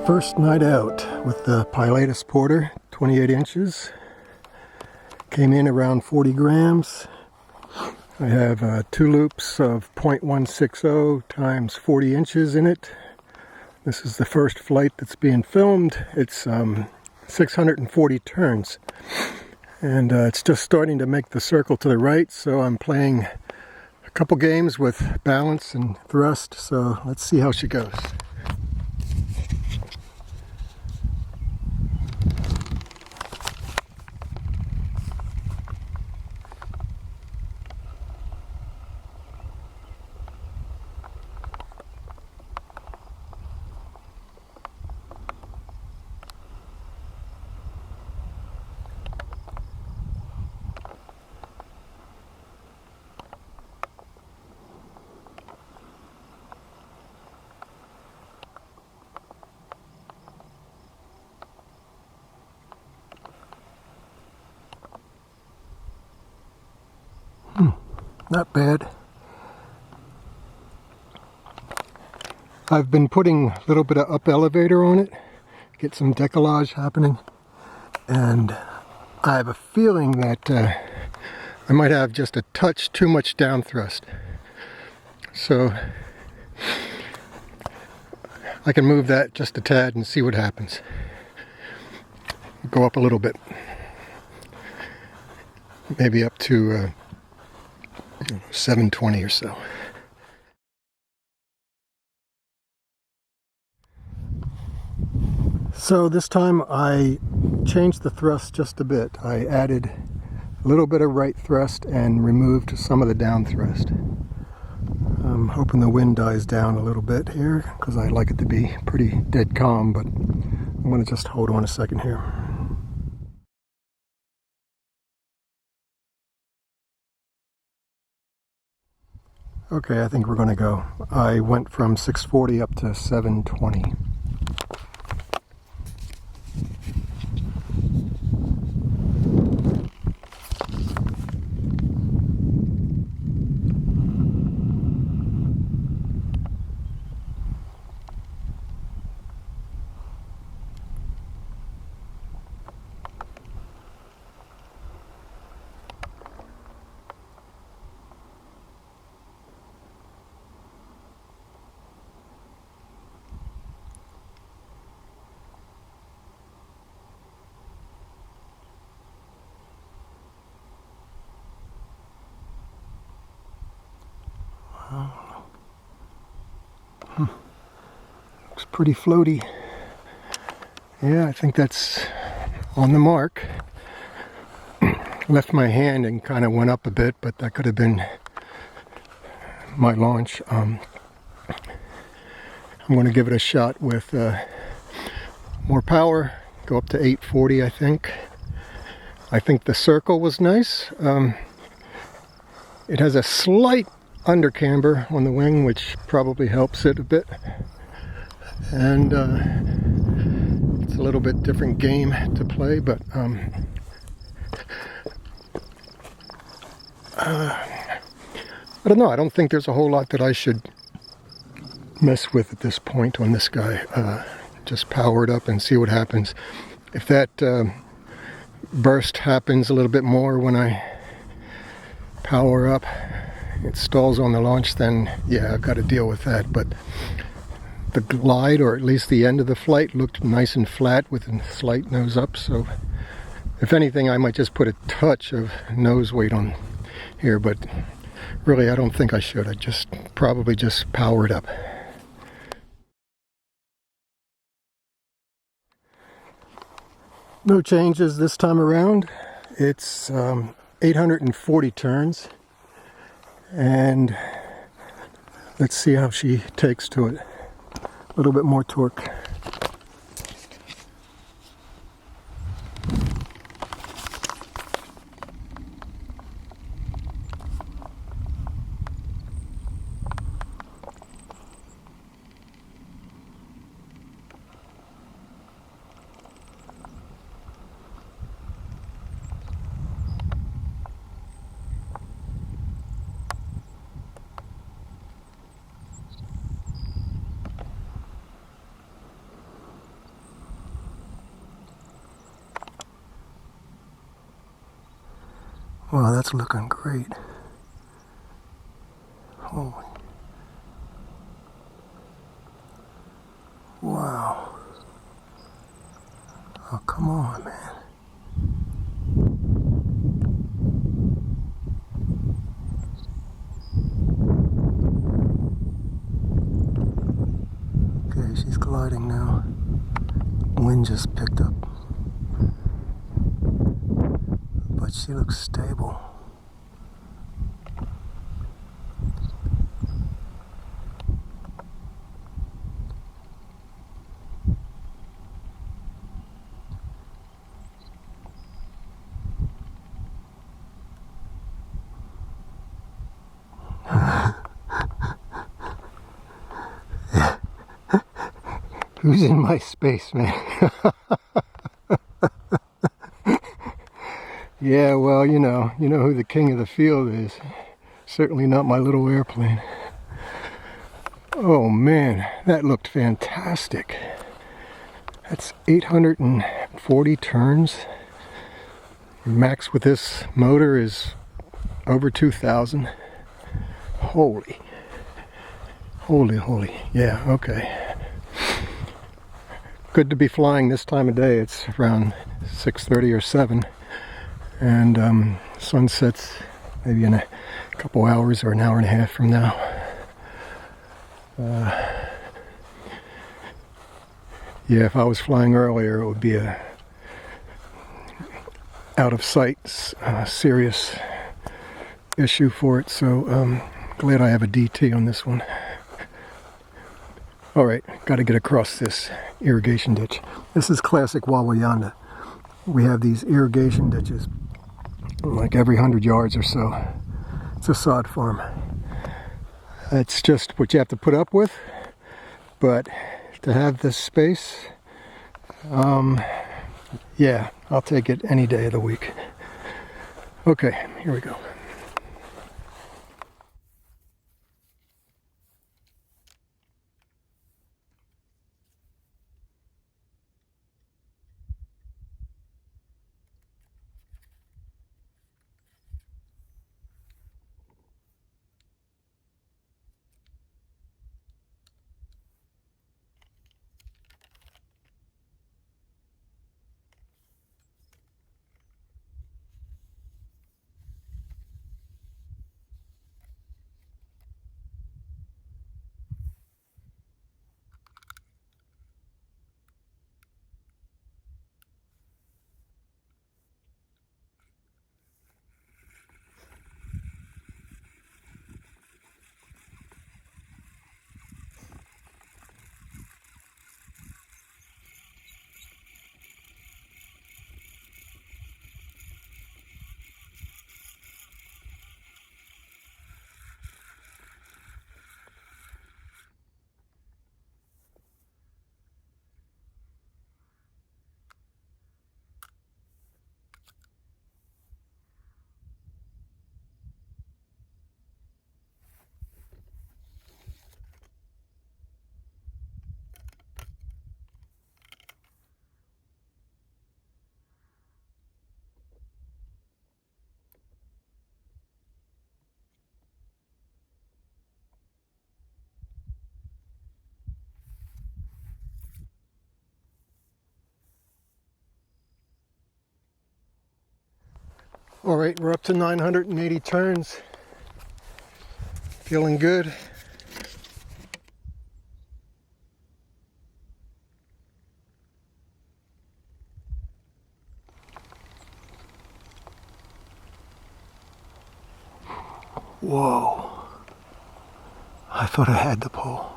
First night out with the Pilatus Porter, 28 inches. Came in around 40 grams. I have 2 loops of 0.160 times 40 inches in it. This is the first flight that's being filmed. It's 640 turns. And it's just starting to make the circle to the right, so I'm playing a couple games with balance and thrust, so let's see how she goes. Not bad. I've been putting a little bit of up elevator on it, get some decollage happening, and I have a feeling that I might have just a touch too much down thrust. So I can move that just a tad and see what happens. Go up a little bit. Maybe up to 720 or so. So this time I changed the thrust just a bit. I added a little bit of right thrust and removed some of the down thrust. I'm hoping the wind dies down a little bit here because I like it to be pretty dead calm, but I'm going to just hold on a second here. Okay, I think we're going to go. I went from 640 up to 720. Looks pretty floaty. Yeah, I think that's on the mark. Left my hand and kind of went up a bit, but that could have been my launch. I'm going to give it a shot with more power, go up to 840, I think. I think the circle was nice. It has a slight under camber on the wing, which probably helps it a bit. And it's a little bit different game to play, but I don't know. I don't think there's a whole lot that I should mess with at this point on this guy. Just power it up and see what happens. If that burst happens a little bit more when I power up, it stalls on the launch, then yeah, I've got to deal with that. But the glide, or at least the end of the flight, looked nice and flat with a slight nose up. So if anything, I might just put a touch of nose weight on here, but really I don't think I should. I just probably just power it up. No changes this time around. It's 840 turns, and let's see how she takes to it. A little bit more torque. Wow, that's looking great. Holy. Wow. Oh, come on, man. Okay, she's gliding now. Wind just picked up. But she looks stable. Who's in my space, man? Yeah, well, you know who the king of the field is. Certainly not my little airplane. Oh man, that looked fantastic. That's 840 turns. Max with this motor is over 2,000. Holy. Yeah, okay. Good to be flying this time of day. It's around 6:30 or 7. And sun sets maybe in a couple hours or an hour and a half from now. Yeah, if I was flying earlier, it would be a out of sight serious issue for it. So glad I have a DT on this one. All right, got to get across this irrigation ditch. This is classic Wawayanda. We have these irrigation ditches like every 100 yards or so. It's a sod farm. It's just what you have to put up with, but to have this space, yeah, I'll take it any day of the week. Okay, here we go. All right, we're up to 980 turns. Feeling good. Whoa. I thought I had the pole.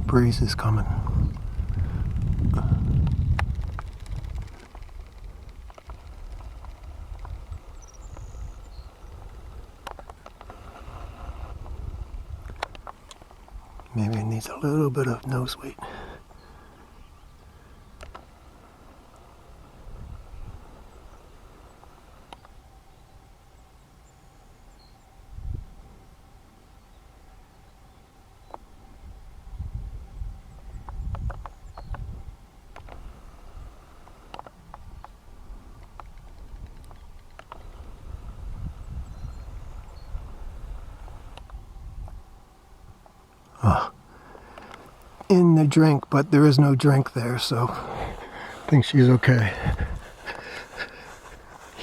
Breeze is coming. Maybe it needs a little bit of nose weight. in the drink, but there is no drink there, so I think she's okay.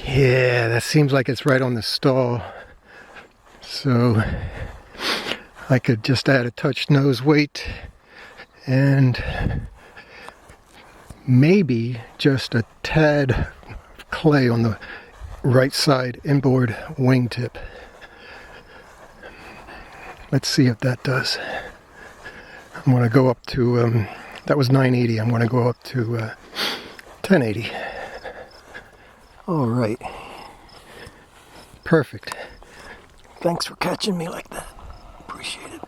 Yeah, that seems like it's right on the stall. So I could just add a touch nose weight and maybe just a tad of clay on the right side inboard wingtip. Let's see if that does. I'm going to go up to, that was 980, I'm going to go up to 1080. All right. Perfect. Thanks for catching me like that. Appreciate it.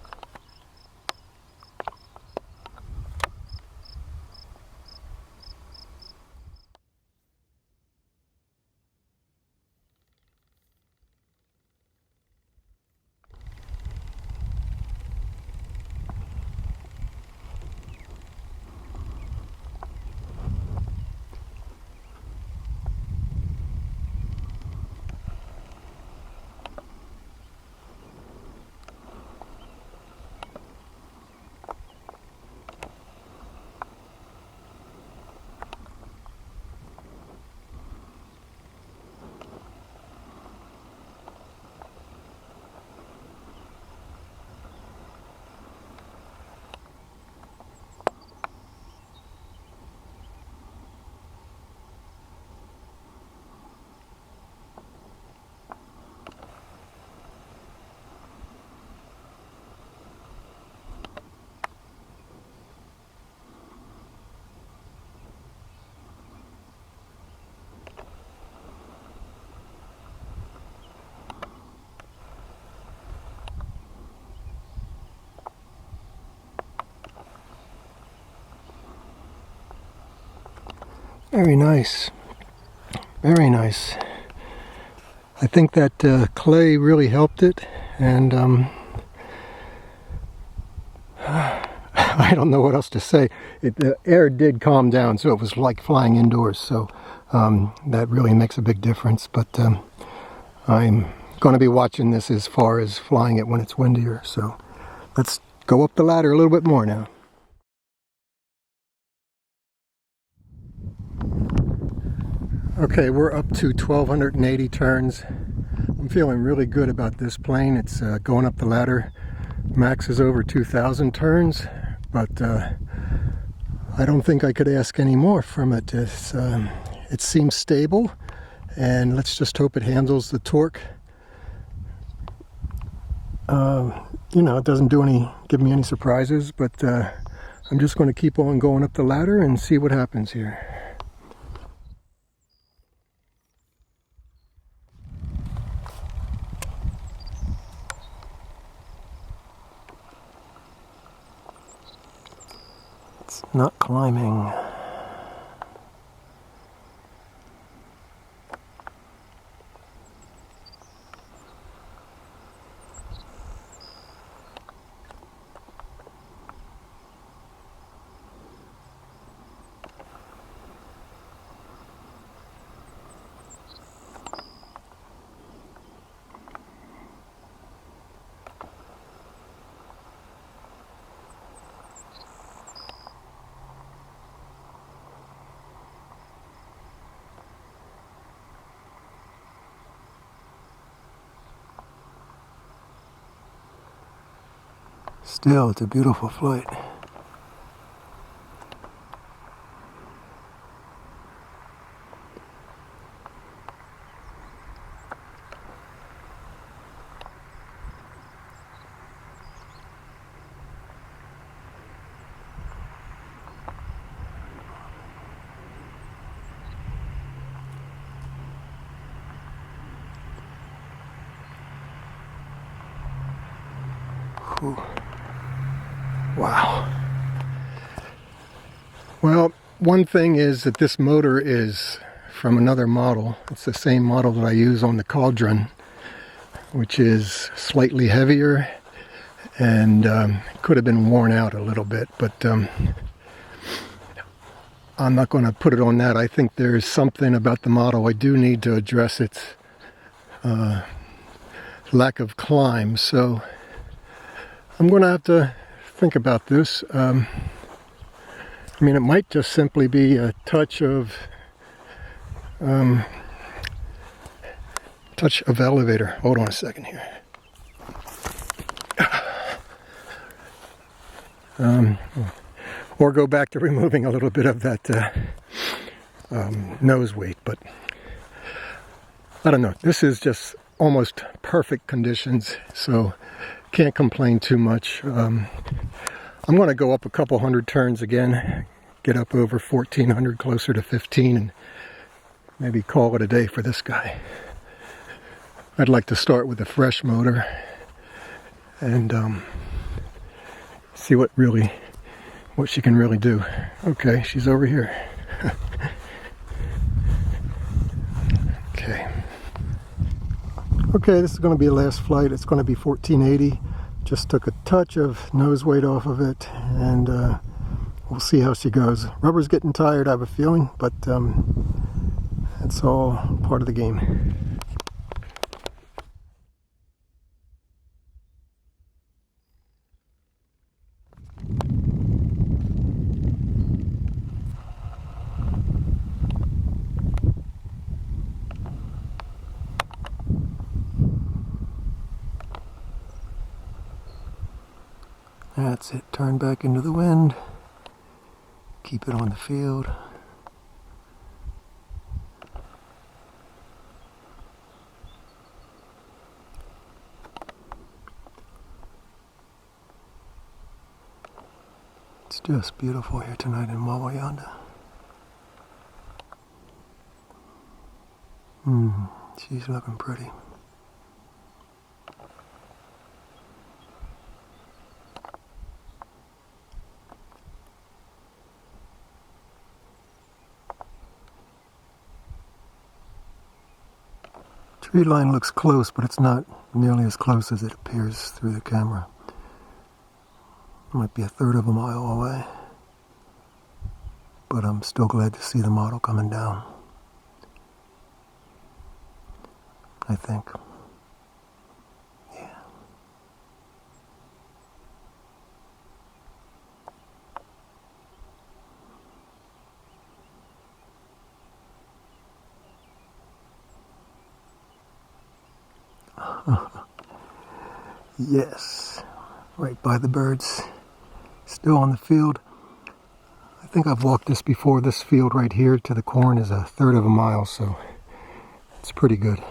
Very nice. Very nice. I think that clay really helped it, and I don't know what else to say. The air did calm down, so it was like flying indoors, so that really makes a big difference. But I'm going to be watching this as far as flying it when it's windier, so let's go up the ladder a little bit more now. Okay, we're up to 1,280 turns. I'm feeling really good about this plane. It's going up the ladder. Max is over 2,000 turns, but I don't think I could ask any more from it. It seems stable, and let's just hope it handles the torque. You know, it doesn't give me any surprises, but I'm just going to keep on going up the ladder and see what happens here. Not climbing. Still, it's a beautiful flight. Whew. Wow. Well, one thing is that this motor is from another model. It's the same model that I use on the Cauldron, which is slightly heavier and could have been worn out a little bit, but I'm not going to put it on that. I think there's something about the model. I do need to address its lack of climb, so I'm going to have to think about this. I mean, it might just simply be a touch of elevator. Hold on a second here. Or go back to removing a little bit of that nose weight, but I don't know. This is just almost perfect conditions, so can't complain too much. I'm going to go up a couple hundred turns again, get up over 1400, closer to 15, and maybe call it a day for this guy. I'd like to start with a fresh motor and see what she can really do. Okay, she's over here. Okay, this is going to be the last flight. It's going to be 1480. Just took a touch of nose weight off of it, and we'll see how she goes. Rubber's getting tired, I have a feeling, but that's all part of the game. That's it, turn back into the wind, keep it on the field. It's just beautiful here tonight in Mawayanda. She's looking pretty. Tree line looks close, but it's not nearly as close as it appears through the camera. It might be a third of a mile away, but I'm still glad to see the model coming down, I think. Yeah. Yes, right by the birds, still on the field. I think I've walked this before. This field right here to the corn is a third of a mile, so it's pretty good.